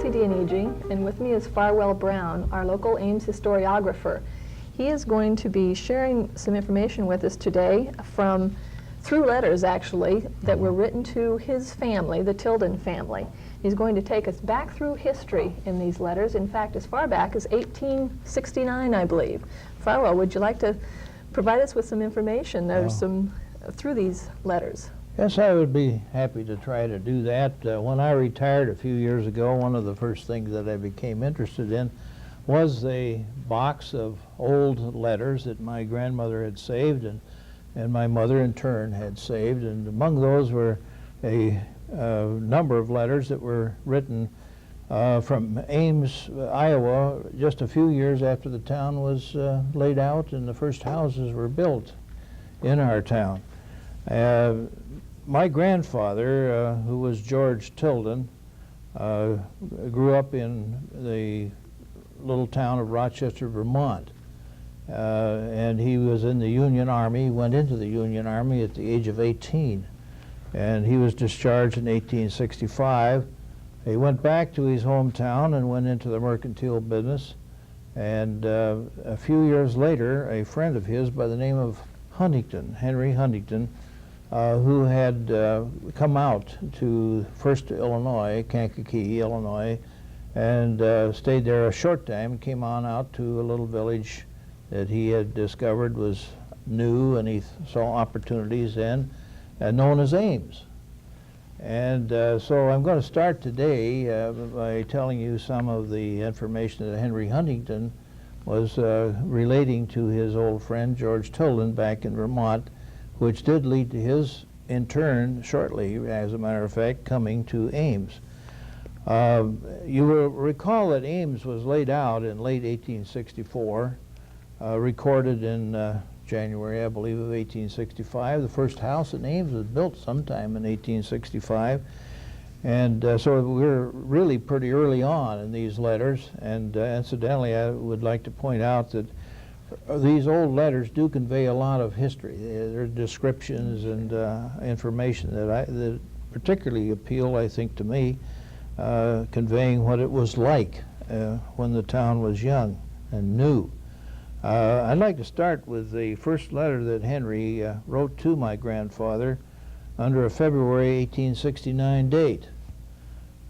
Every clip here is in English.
LTD and Aging, and with me is Farwell Brown, our local Ames historiographer. He is going to be sharing some information with us today through letters, actually, that were written to his family, the Tilden family. He's going to take us back through history in these letters, in fact, as far back as 1869, I believe. Farwell, would you like to provide us with some information through these letters? Yes, I would be happy to try to do that. When I retired a few years ago, one of the first things that I became interested in was a box of old letters that my grandmother had saved and my mother in turn had saved. And among those were a number of letters that were written from Ames, Iowa, just a few years after the town was laid out and the first houses were built in our town. My grandfather, who was George Tilden, grew up in the little town of Rochester, Vermont. And he was in the Union Army, went into the Union Army at the age of 18. And he was discharged in 1865. He went back to his hometown and went into the mercantile business. And a few years later, a friend of his by the name of Huntington, Henry Huntington, who had come out first to Illinois, Kankakee, Illinois, and stayed there a short time and came on out to a little village that he had discovered was new and he saw opportunities in, known as Ames. And so I'm going to start today by telling you some of the information that Henry Huntington was relating to his old friend George Tilden back in Vermont, which did lead to his, in turn, shortly, as a matter of fact, coming to Ames. You will recall that Ames was laid out in late 1864, recorded in January, I believe, of 1865. The first house in Ames was built sometime in 1865. And so we're really pretty early on in these letters. And incidentally, I would like to point out that these old letters do convey a lot of history. They're descriptions and information that particularly appeal, I think, to me, conveying what it was like when the town was young and new. I'd like to start with the first letter that Henry wrote to my grandfather under a February 1869 date.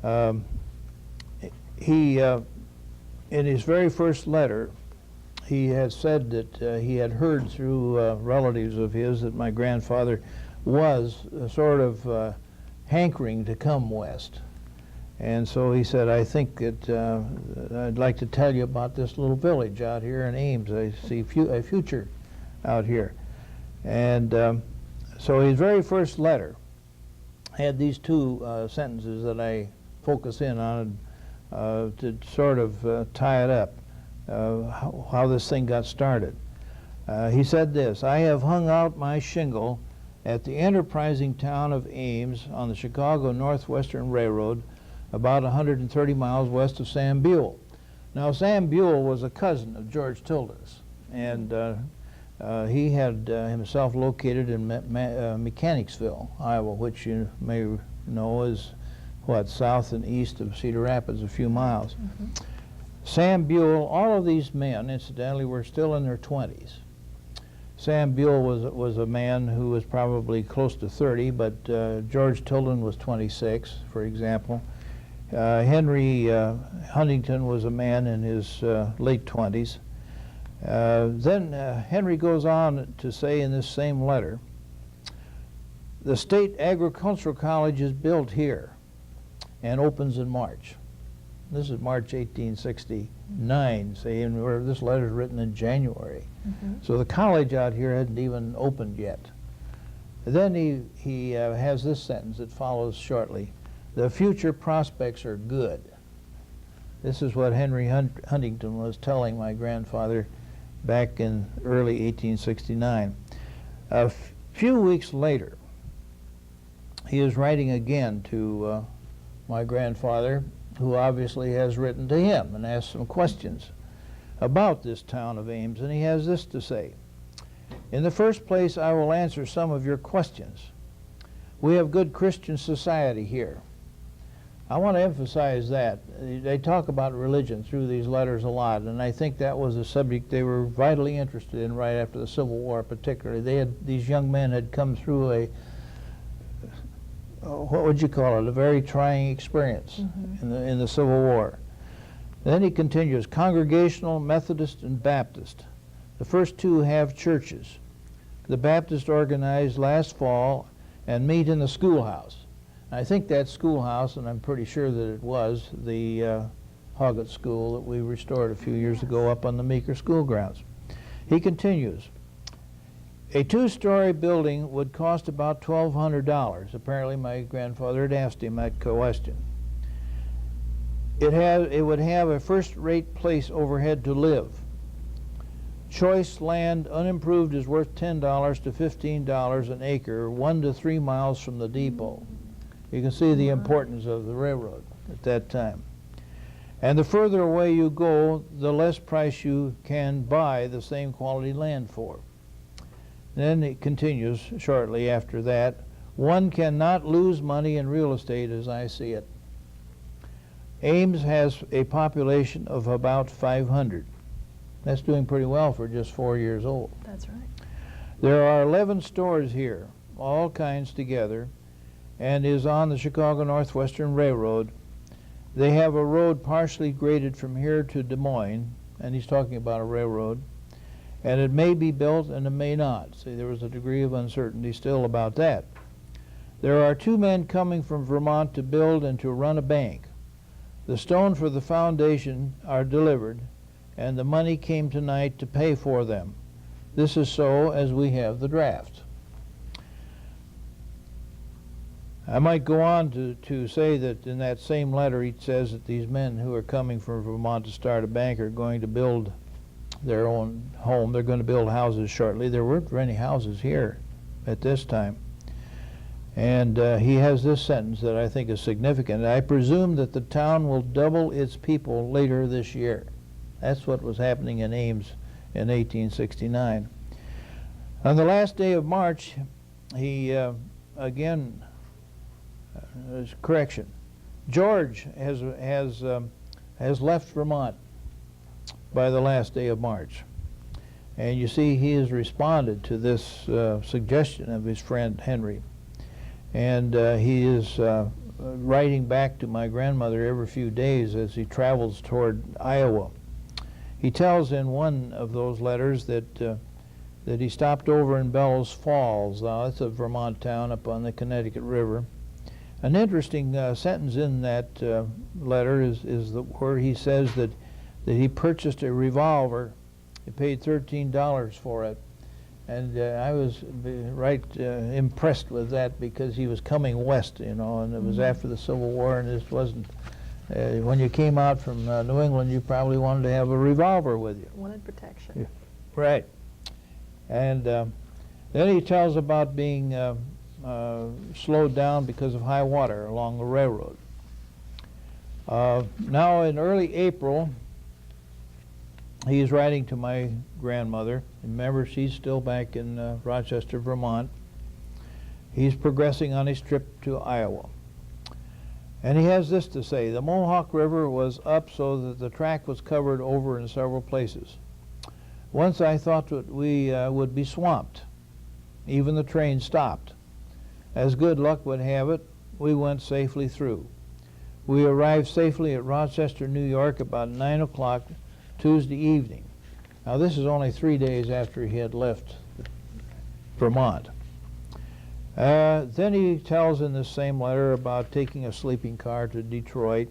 In his very first letter, he had said that he had heard through relatives of his that my grandfather was sort of hankering to come west. And so he said, I think that I'd like to tell you about this little village out here in Ames. I see a future out here. And so his very first letter had these two sentences that I focus in on to sort of tie it up, how this thing got started. He said this: I have hung out my shingle at the enterprising town of Ames on the Chicago Northwestern Railroad, about 130 miles west of Sam Buell. Now, Sam Buell was a cousin of George Tilden's, and he had himself located in Mechanicsville, Iowa, which you may know is, south and east of Cedar Rapids, a few miles. Mm-hmm. Sam Buell, all of these men, incidentally, were still in their 20s. Sam Buell was a man who was probably close to 30, but George Tilden was 26, for example. Henry Huntington was a man in his late 20s. Then Henry goes on to say in this same letter, the State Agricultural College is built here and opens in March. This is March 1869, and this letter is written in January. Mm-hmm. So the college out here hadn't even opened yet. Then he has this sentence that follows shortly. The future prospects are good. This is what Henry Huntington was telling my grandfather back in early 1869. A few weeks later, he is writing again to my grandfather, who obviously has written to him and asked some questions about this town of Ames, and he has this to say. In the first place, I will answer some of your questions. We have good Christian society here. I want to emphasize that. They talk about religion through these letters a lot, and I think that was a subject they were vitally interested in right after the Civil War particularly. These young men had come through what would you call it, a very trying experience in the Civil War. Then he continues, Congregational, Methodist, and Baptist. The first two have churches. The Baptist organized last fall and meet in the schoolhouse. I think that schoolhouse, and I'm pretty sure that it was, the Hoggett School that we restored a few years ago up on the Meeker School grounds. He continues, a two-story building would cost about $1,200. Apparently my grandfather had asked him that question. It would have a first-rate place overhead to live. Choice land unimproved is worth $10 to $15 an acre, 1 to 3 miles from the depot. You can see the importance of the railroad at that time. And the further away you go, the less price you can buy the same quality land for. Then it continues shortly after that, one cannot lose money in real estate as I see it. Ames has a population of about 500. That's doing pretty well for just 4 years old. That's right. There are 11 stores here, all kinds together, and is on the Chicago Northwestern Railroad. They have a road partially graded from here to Des Moines, and he's talking about a railroad, and it may be built and it may not. See, there was a degree of uncertainty still about that. There are 2 men coming from Vermont to build and to run a bank. The stone for the foundation are delivered, and the money came tonight to pay for them. This is so as we have the draft. I might go on to say that in that same letter he says that these men who are coming from Vermont to start a bank are going to build their own home. They're going to build houses shortly. There weren't any houses here at this time. And he has this sentence that I think is significant. I presume that the town will double its people later this year. That's what was happening in Ames in 1869. On the last day of March, he correction. George has left Vermont by the last day of March. And you see he has responded to this suggestion of his friend Henry. And he is writing back to my grandmother every few days as he travels toward Iowa. He tells in one of those letters that he stopped over in Bellows Falls. Now, that's a Vermont town up on the Connecticut River. An interesting sentence in that letter is where he says that he purchased a revolver. He paid $13 for it. And I was impressed with that because he was coming west, you know, and it was after the Civil War, and this wasn't, when you came out from New England, you probably wanted to have a revolver with you. Wanted protection. Yeah. Right. And then he tells about being slowed down because of high water along the railroad. Now in early April, he is writing to my grandmother. Remember, she's still back in Rochester, Vermont. He's progressing on his trip to Iowa. And he has this to say, the Mohawk River was up so that the track was covered over in several places. Once I thought that we would be swamped. Even the train stopped. As good luck would have it, we went safely through. We arrived safely at Rochester, New York about 9 o'clock Tuesday evening. Now this is only 3 days after he had left Vermont. Then he tells in this same letter about taking a sleeping car to Detroit,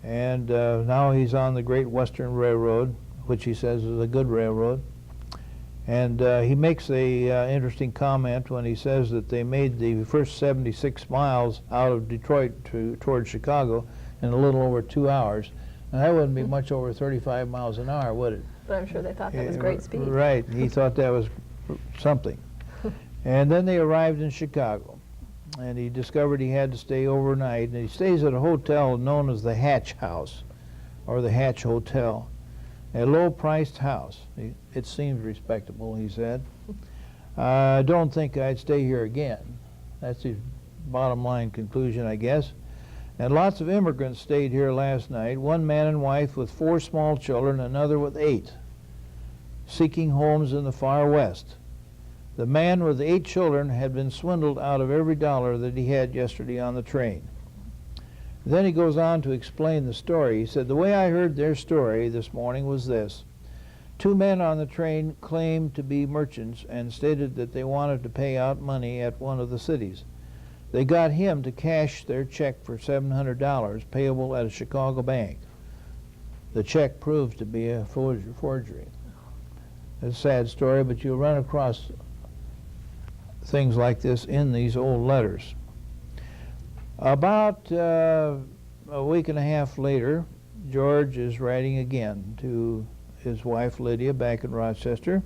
and now he's on the Great Western Railroad, which he says is a good railroad. And he makes a interesting comment when he says that they made the first 76 miles out of Detroit toward Chicago in a little over 2 hours. And that wouldn't be much over 35 miles an hour, would it? But I'm sure they thought that was great speed. Right. He thought that was something. And then they arrived in Chicago. And he discovered he had to stay overnight. And he stays at a hotel known as the Hatch House, or the Hatch Hotel. A low-priced house. It seems respectable, he said. I don't think I'd stay here again. That's his bottom line conclusion, I guess. And lots of immigrants stayed here last night, one man and wife with 4 small children, another with 8, seeking homes in the far west. The man with 8 children had been swindled out of every dollar that he had yesterday on the train. Then he goes on to explain the story. He said, the way I heard their story this morning was this. 2 men on the train claimed to be merchants and stated that they wanted to pay out money at one of the cities. They got him to cash their check for $700 payable at a Chicago bank. The check proved to be a forgery. It's a sad story, but you'll run across things like this in these old letters. About a week and a half later, George is writing again to his wife Lydia back in Rochester,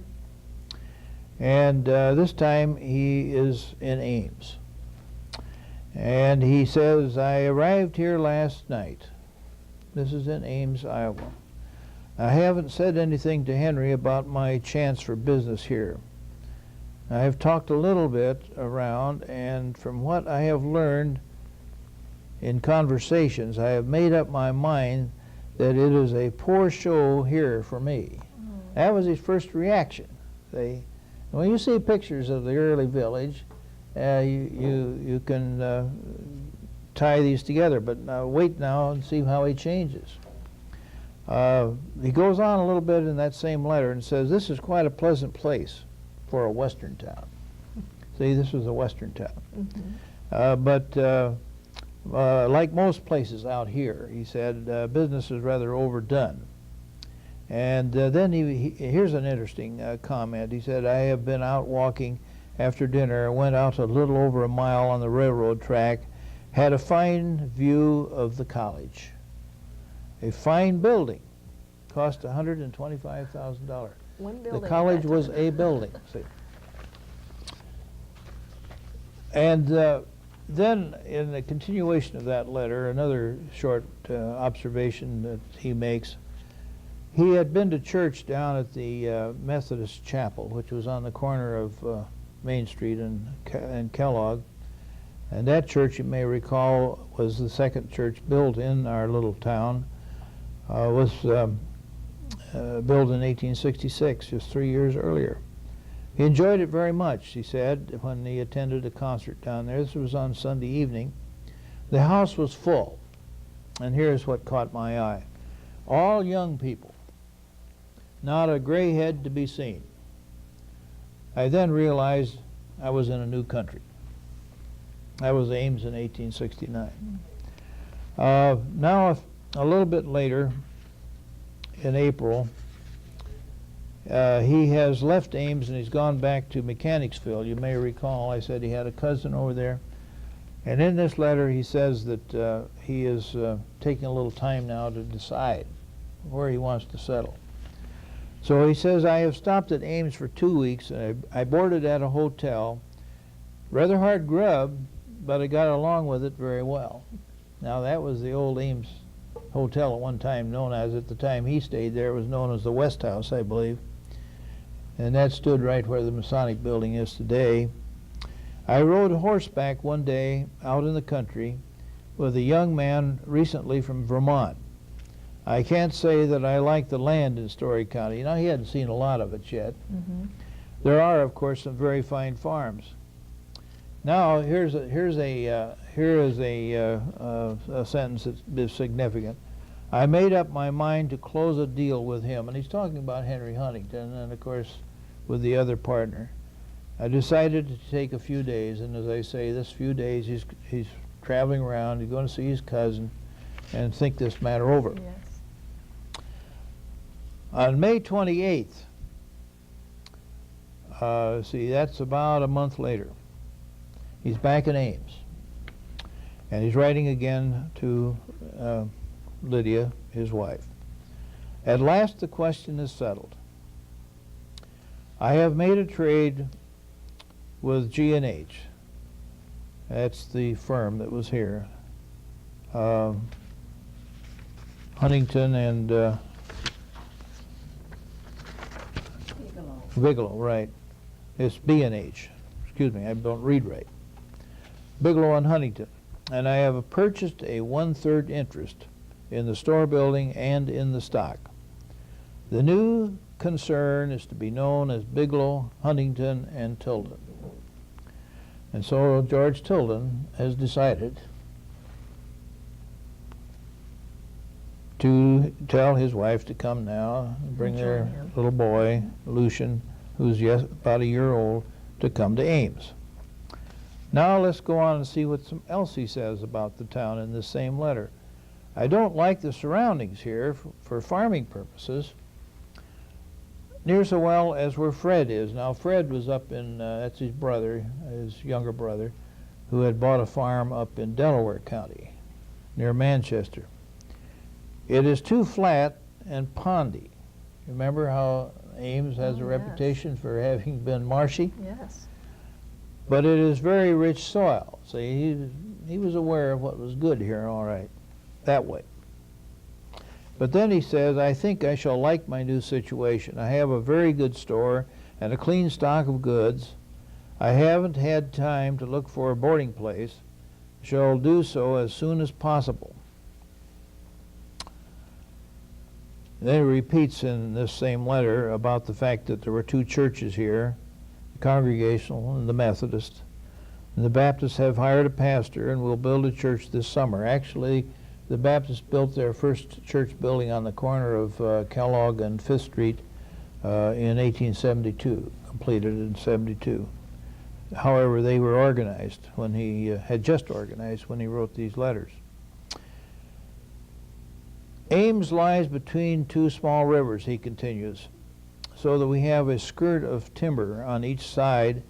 and this time he is in Ames. And he says, I arrived here last night. This is in Ames, Iowa. I haven't said anything to Henry about my chance for business here. I have talked a little bit around, and from what I have learned in conversations, I have made up my mind that it is a poor show here for me. That was his first reaction. When you see pictures of the early village, you can tie these together, but wait now and see how he changes. He goes on a little bit in that same letter and says, this is quite a pleasant place for a western town. See, this was a western town. But like most places out here, he said, business is rather overdone. And then here's an interesting comment. He said, I have been out walking after dinner, went out a little over a mile on the railroad track, had a fine view of the college. A fine building, cost $125,000. One building. The college was a building. See. And then in the continuation of that letter, another short observation that he makes, he had been to church down at the Methodist Chapel, which was on the corner of Main Street and Kellogg. And that church, you may recall, was the second church built in our little town. Was built in 1866, just 3 years earlier. He enjoyed it very much, he said, when he attended a concert down there. This was on Sunday evening. The house was full, and here's what caught my eye. All young people, not a gray head to be seen. I then realized I was in a new country. That was Ames in 1869. Now, a little bit later, in April, he has left Ames and he's gone back to Mechanicsville. You may recall I said he had a cousin over there. And in this letter he says that he is taking a little time now to decide where he wants to settle. So he says, I have stopped at Ames for 2 weeks. And I boarded at a hotel. Rather hard grub, but I got along with it very well. Now that was the old Ames Hotel at one time known as, at the time he stayed there, it was known as the West House, I believe. And that stood right where the Masonic building is today. I rode horseback one day out in the country with a young man recently from Vermont. I can't say that I like the land in Story County. You know, he hadn't seen a lot of it yet. There are, of course, some very fine farms. Now, here is a sentence that is significant. I made up my mind to close a deal with him, and he's talking about Henry Huntington, and of course, with the other partner. I decided to take a few days, and as I say, this few days he's traveling around. He's going to see his cousin, and think this matter over. Yes. On May 28th, see, that's about a month later. He's back in Ames, and he's writing again to Lydia, his wife. At last the question is settled. I have made a trade with G&H. That's the firm that was here. Huntington and Bigelow, right. It's B&H. Excuse me, I don't read right. Bigelow and Huntington. and I have purchased a 1/3 interest in the store building and in the stock. The new concern is to be known as Bigelow, Huntington, and Tilden. And so George Tilden has decided to tell his wife to come now and bring their little boy, Lucian, who's about a year old, to come to Ames. Now let's go on and see what else he says about the town in this same letter. I don't like the surroundings here for farming purposes near so well as where Fred is. Now Fred was up in, that's his brother, his younger brother, who had bought a farm up in Delaware County near Manchester. It is too flat and pondy. Remember how Ames has a reputation for having been marshy? Yes. But it is very rich soil. See, he was aware of what was good here, all right, that way. But then he says, I think I shall like my new situation. I have a very good store and a clean stock of goods. I haven't had time to look for a boarding place. Shall do so as soon as possible. Then he repeats in this same letter about the fact that there were two churches here, the Congregational and the Methodist. And the Baptists have hired a pastor and will build a church this summer. Actually, the Baptists built their first church building on the corner of Kellogg and 5th Street in 1872, completed in 72. However, they were organized when he had just organized when he wrote these letters. Ames lies between two small rivers, he continues, so that we have a skirt of timber on each side,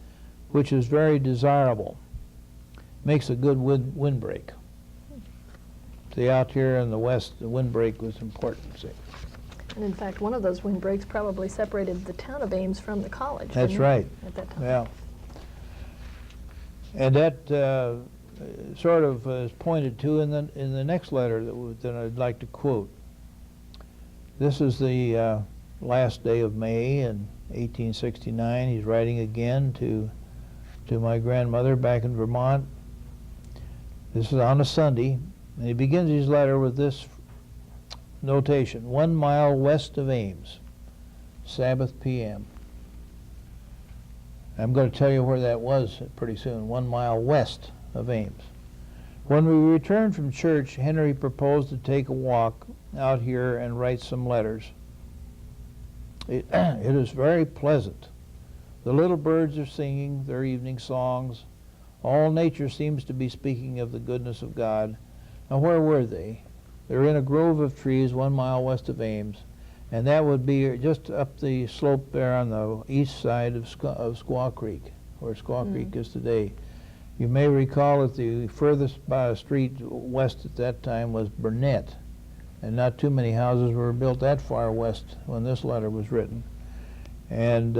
which is very desirable. Makes a good windbreak. See, out here in the west, the windbreak was important, see. And in fact, one of those windbreaks probably separated the town of Ames from the college. That's right. At that time. Yeah. And that sort of is pointed to in the next letter that I'd like to quote. This is the last day of May in 1869. He's writing again to my grandmother back in Vermont. This is on a Sunday, and he begins his letter with this notation: 1 mile west of Ames, Sabbath p.m. I'm going to tell you where that was pretty soon, 1 mile west of Ames. When we returned from church, Henry proposed to take a walk out here and write some letters. It is very pleasant. The little birds are singing their evening songs. All nature seems to be speaking of the goodness of God. Now, where were they? They're in a grove of trees 1 mile west of Ames, and that would be just up the slope there on the east side of Squaw Creek, where Squaw Creek is today. You may recall that the furthest street west at that time was Burnett, and not too many houses were built that far west when this letter was written. And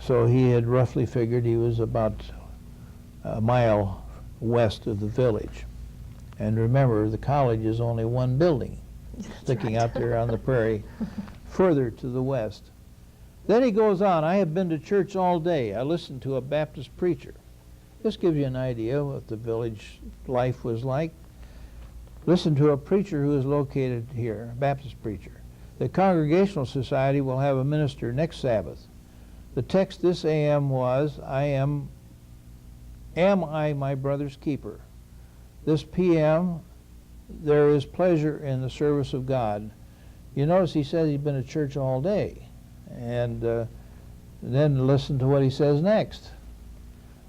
so he had roughly figured he was about a mile west of the village. And remember, the college is only one building sticking out there on the prairie further to the west. Then he goes on, I have been to church all day. I listened to a Baptist preacher. This gives you an idea what the village life was like. Listen to a preacher who is located here, a Baptist preacher. The Congregational Society will have a minister next Sabbath. The text this AM was, am I my brother's keeper? This PM, there is pleasure in the service of God. You notice he says he's been at church all day. And then listen to what he says next.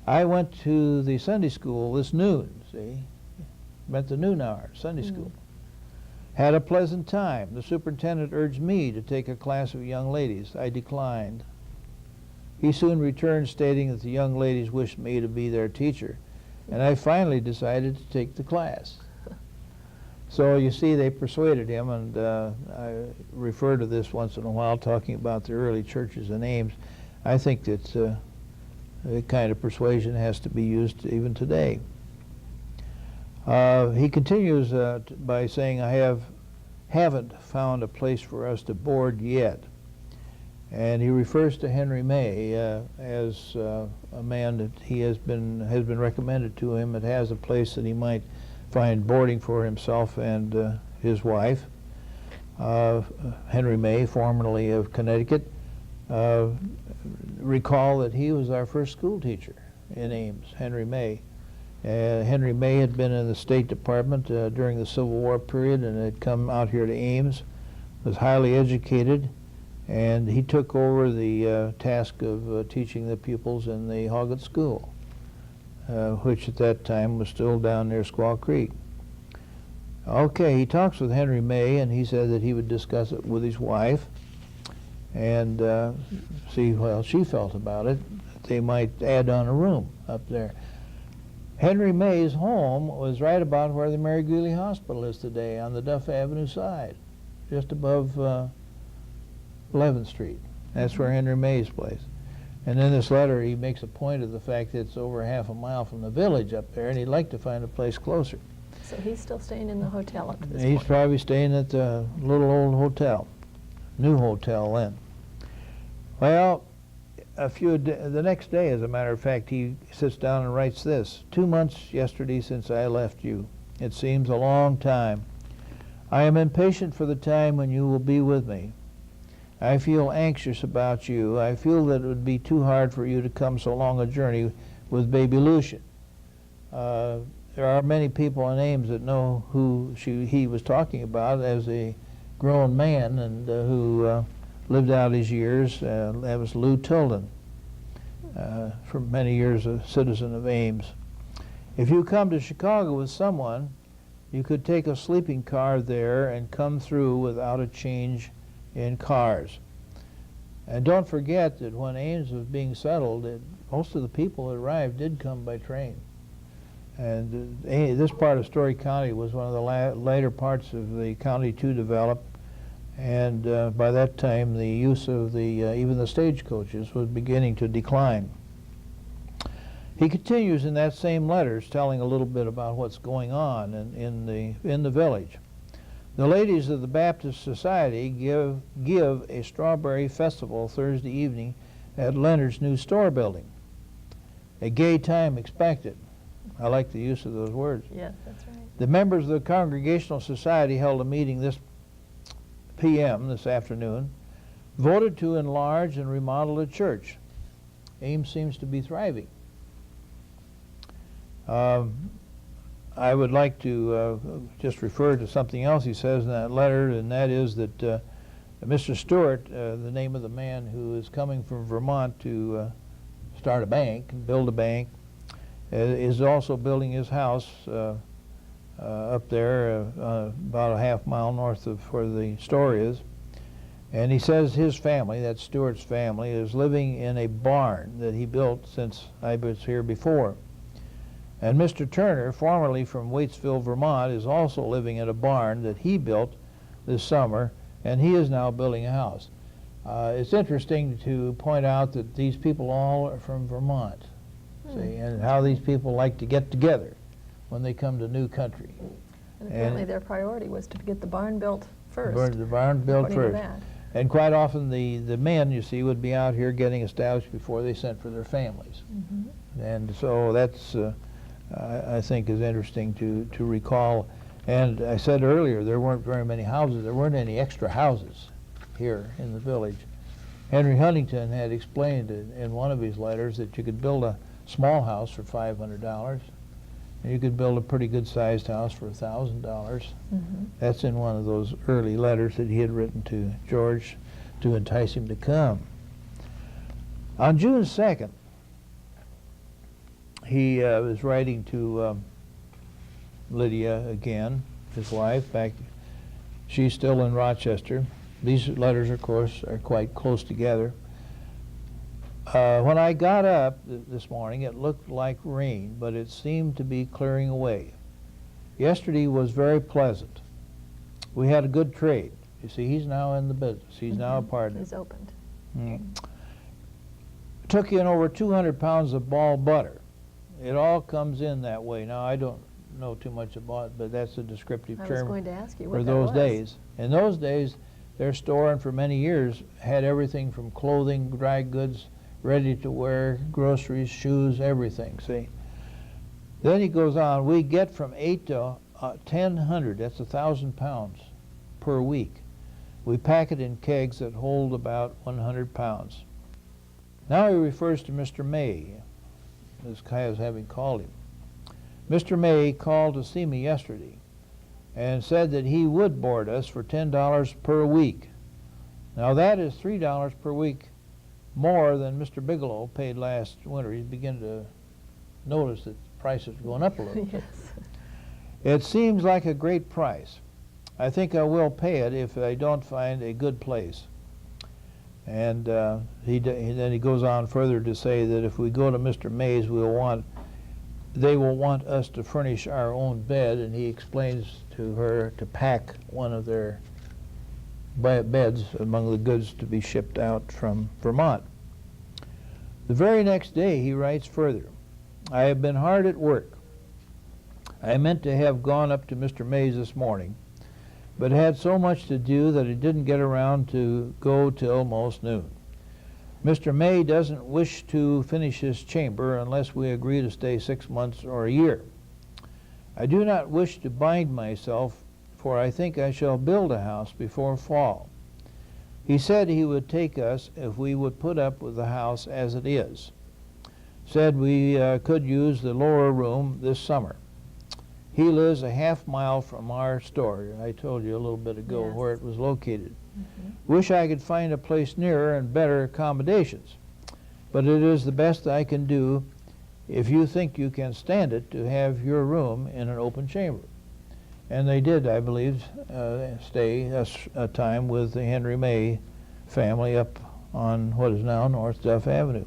I went to the Sunday school this noon, see? Meant the noon hour, Sunday school. Had a pleasant time. The superintendent urged me to take a class of young ladies. I declined. He soon returned stating that the young ladies wished me to be their teacher, and I finally decided to take the class. So you see, they persuaded him, and I refer to this once in a while, talking about the early churches in Ames. I think that the kind of persuasion has to be used even today. He continues by saying, I haven't found a place for us to board yet. And he refers to Henry May as a man that he has been recommended to him that has a place that he might find boarding for himself and his wife. Henry May, formerly of Connecticut, recall that he was our first school teacher in Ames, Henry May. Henry May had been in the State Department during the Civil War period and had come out here to Ames, was highly educated, and he took over the task of teaching the pupils in the Hoggett School, which at that time was still down near Squaw Creek. Okay, he talks with Henry May, and he said that he would discuss it with his wife and see how she felt about it. They might add on a room up there. Henry May's home was right about where the Mary Greeley Hospital is today, on the Duff Avenue side, just above 11th Street. That's where Henry May's place. And in this letter, he makes a point of the fact that it's over half a mile from the village up there, and he'd like to find a place closer. So he's still staying in the hotel up to this He's point. probably staying at the little old hotel, new hotel then. Well, the next day, as a matter of fact, he sits down and writes this: 2 months yesterday since I left you. It seems a long time. I am impatient for the time when you will be with me. I feel anxious about you. I feel that it would be too hard for you to come so long a journey with baby Lucian. There are many people in Ames that know who he was talking about as a grown man and who lived out his years. That was Lou Tilden, for many years a citizen of Ames. If you come to Chicago with someone, you could take a sleeping car there and come through without a change in cars. And don't forget that when Ames was being settled, most of the people that arrived did come by train. And this part of Story County was one of the later parts of the county to develop. And by that time, the use of even the stagecoaches was beginning to decline. He continues in that same letters, telling a little bit about what's going on in the village. The ladies of the Baptist Society give a strawberry festival Thursday evening at Leonard's new store building. A gay time expected. I like the use of those words. Yes, that's right. The members of the Congregational Society held a meeting this afternoon, voted to enlarge and remodel the church. Ames seems to be thriving. I would like to just refer to something else he says in that letter, and that is that Mr. Stewart, the name of the man who is coming from Vermont to start a bank and build a bank, is also building his house up there about a half mile north of where the store is. And he says his family, that's Stewart's family, is living in a barn that he built since I was here before. And Mr. Turner, formerly from Waitsville, Vermont, is also living in a barn that he built this summer, and he is now building a house. It's interesting to point out that these people all are from Vermont, see, and how these people like to get together when they come to new country. And apparently their priority was to get the barn built first. The barn built according to first. that. And quite often the men, you see, would be out here getting established before they sent for their families. Mm-hmm. And so that's, I think, is interesting to recall. And I said earlier, there weren't very many houses. There weren't any extra houses here in the village. Henry Huntington had explained in one of his letters that you could build a small house for $500, and you could build a pretty good-sized house for $1,000. Mm-hmm. That's in one of those early letters that he had written to George to entice him to come. On June 2nd, he was writing to Lydia again, his wife. She's still in Rochester. These letters, of course, are quite close together. When I got up this morning, it looked like rain, but it seemed to be clearing away. Yesterday was very pleasant. We had a good trade. You see, he's now in the business. He's now a partner. He's opened. Took in over 200 pounds of ball butter. It all comes in that way. Now, I don't know too much about it, but that's a descriptive I term was going to ask you for what those that was. days. In those days, their store, and for many years, had everything from clothing, dry goods, ready to wear, groceries, shoes, everything, see. Then he goes on, we get from 8 to 1,000, that's 1,000 pounds per week. We pack it in kegs that hold about 100 pounds. Now he refers to Mr. May, as Kaya's having called him. Mr. May called to see me yesterday and said that he would board us for $10 per week. Now that is $3 per week more than Mr. Bigelow paid last winter. He's beginning to notice that prices are going up a little bit. Yes. It seems like a great price. I think I will pay it if I don't find a good place. And then he goes on further to say that if we go to Mr. May's, they will want us to furnish our own bed, and he explains to her to pack one of their beds among the goods to be shipped out from Vermont. The very next day he writes further, I have been hard at work. I meant to have gone up to Mr. May's this morning, but had so much to do that I didn't get around to go till most noon. Mr. May doesn't wish to finish his chamber unless we agree to stay 6 months or a year. I do not wish to bind myself, for I think I shall build a house before fall. He said he would take us if we would put up with the house as it is. Said we could use the lower room this summer. He lives a half-mile from our store. I told you a little bit ago Yes. where it was located. Mm-hmm. Wish I could find a place nearer and better accommodations, but it is the best I can do if you think you can stand it to have your room in an open chamber. And they did, I believe, stay a time with the Henry May family up on what is now North Duff Avenue.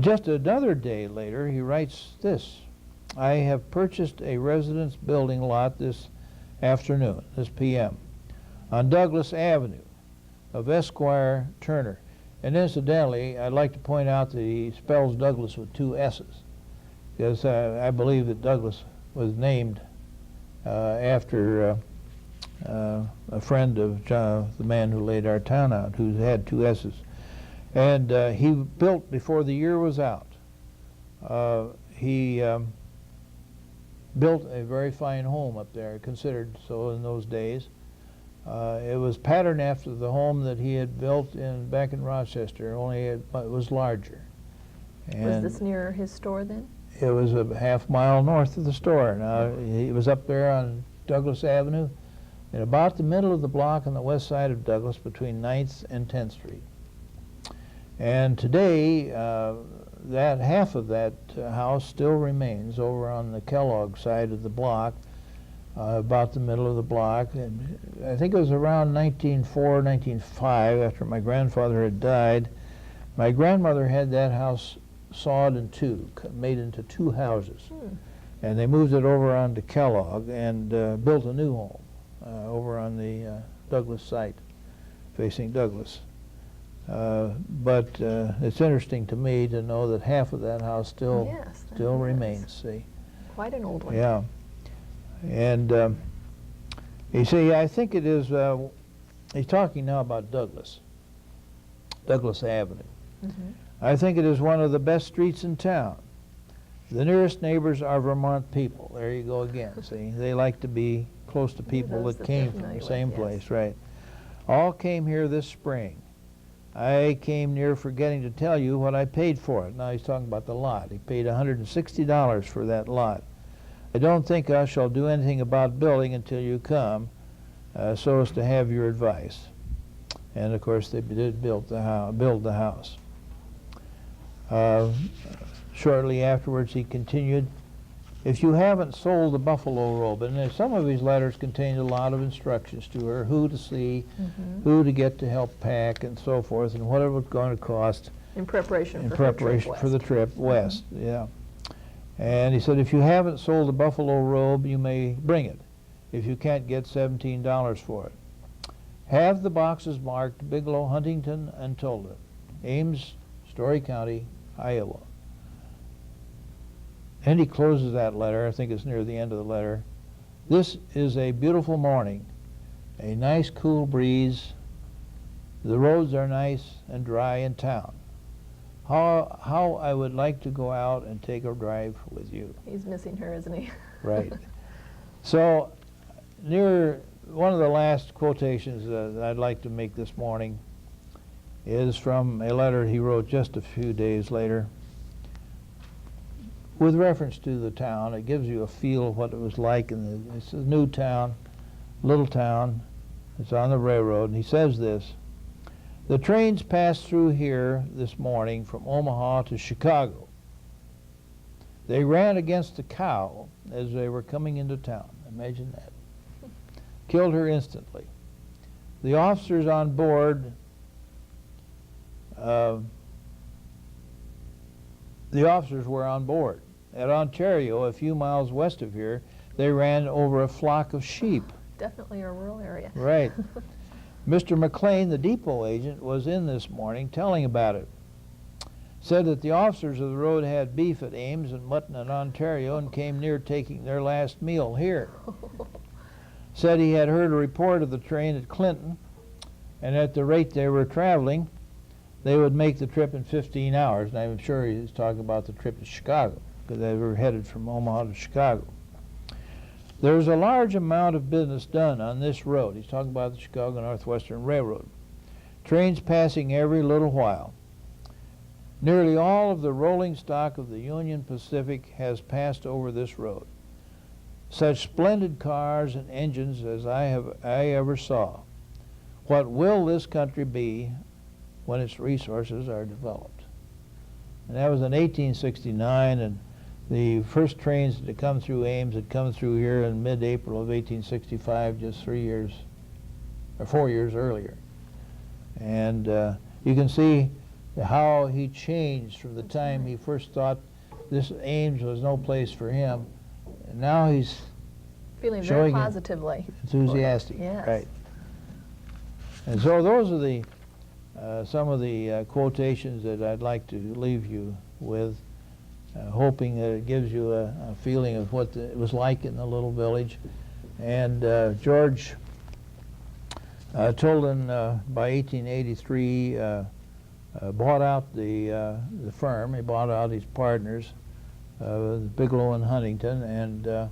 Just another day later, he writes this. I have purchased a residence building lot this afternoon, this p.m., on Douglas Avenue of Esquire Turner. And incidentally, I'd like to point out that he spells Douglas with 2 S's, because I believe that Douglas was named after a friend of the man who laid our town out, who had 2 S's. And he built before the year was out. He built a very fine home up there, considered so in those days. It was patterned after the home that he had built back in Rochester, only it was larger. And Was this near his store then? it was a half-mile north of the store. Now, he was up there on Douglas Avenue, in about the middle of the block on the west side of Douglas, between 9th and 10th Street. And today, that half of that house still remains over on the Kellogg side of the block, about the middle of the block. And I think it was around 1904, 1905, after my grandfather had died. My grandmother had that house sawed in 2, made into 2 houses. And they moved it over onto Kellogg and built a new home over on the Douglas site, facing Douglas. But it's interesting to me to know that half of that house still remains. See, Quite an old one. yeah, and you see, I think it is. He's talking now about Douglas Avenue. Mm-hmm. I think it is one of the best streets in town. The nearest neighbors are Vermont people. There you go again. See, they like to be close to people those that that came they're from familiar the with, same yes. place, right? All came here this spring. I came near forgetting to tell you what I paid for it. Now he's talking about the lot. He paid $160 for that lot. I don't think I shall do anything about building until you come, so as to have your advice. And of course they did build the house. Shortly afterwards he continued, if you haven't sold the buffalo robe, and some of his letters contained a lot of instructions to her, who to see, who to get to help pack, and so forth, and what it was going to cost In preparation in for her trip preparation for the west. trip west. Yeah. And he said, if you haven't sold the buffalo robe, you may bring it, if you can't get $17 for it. Have the boxes marked Bigelow, Huntington, and Tilden, Ames, Story County, Iowa. And he closes that letter, I think it's near the end of the letter. This is a beautiful morning, a nice cool breeze. The roads are nice and dry in town. how I would like to go out and take a drive with you. He's missing her, isn't he? Right. So, near one of the last quotations that I'd like to make this morning is from a letter he wrote just a few days later. With reference to the town, it gives you a feel of what it was like. It's a new town, little town. It's on the railroad. And he says this: "The trains passed through here this morning from Omaha to Chicago. They ran against a cow as they were coming into town." Imagine that. Killed her instantly. The officers on board the officers were on board. At Ontario, a few miles west of here, they ran over a flock of sheep. Definitely a rural area. Right. Mr. McLean, the depot agent, was in this morning telling about it. Said that the officers of the road had beef at Ames and mutton at Ontario and came near taking their last meal here. Said he had heard a report of the train at Clinton, and at the rate they were traveling, they would make the trip in 15 hours. And I'm sure he was talking about the trip to Chicago, because they were headed from Omaha to Chicago. There's a large amount of business done on this road. He's talking about the Chicago Northwestern Railroad. Trains passing every little while. Nearly all of the rolling stock of the Union Pacific has passed over this road. Such splendid cars and engines as I ever saw. What will this country be when its resources are developed? And that was in 1869, and the first trains that had come through Ames had come through here in mid-April of 1865, just 4 years earlier. And you can see how he changed from the time he first thought this Ames was no place for him. And now he's Feeling very showing positively. enthusiastic. Yes. Right. And so those are the some of the quotations that I'd like to leave you with, hoping that it gives you a feeling of what it was like in the little village. And George Tilden, by 1883, bought out the firm. He bought out his partners, Bigelow and Huntington, and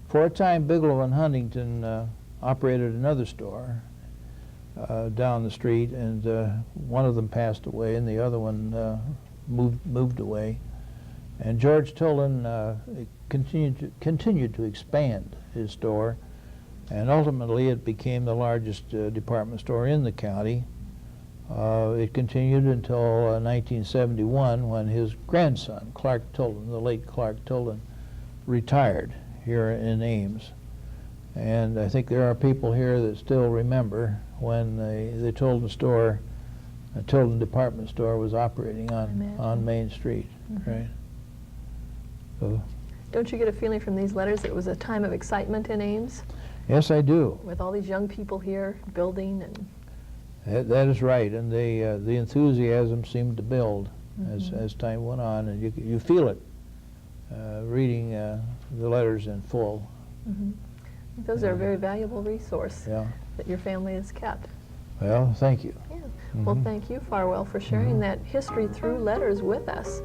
for a time Bigelow and Huntington operated another store down the street, and one of them passed away and the other one moved away. And George Tilden continued to expand his store, and ultimately it became the largest department store in the county. It continued until 1971, when his grandson, Clark Tilden, the late Clark Tilden, retired here in Ames. And I think there are people here that still remember when the Tilden store, the Tilden department store, was operating on Main Street, right? So, Don't you get a feeling from these letters that it was a time of excitement in Ames? yes, I do. With all these young people here building and... That is right, and the enthusiasm seemed to build as time went on, and you feel it reading the letters in full. Those are a very valuable resource Yeah. that your family has kept. Well, thank you. Yeah. Well, thank you, Farwell, for sharing that history through letters with us.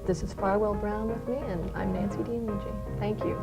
This is Farwell Brown with me, and I'm Nancy Dean Mugee. Thank you.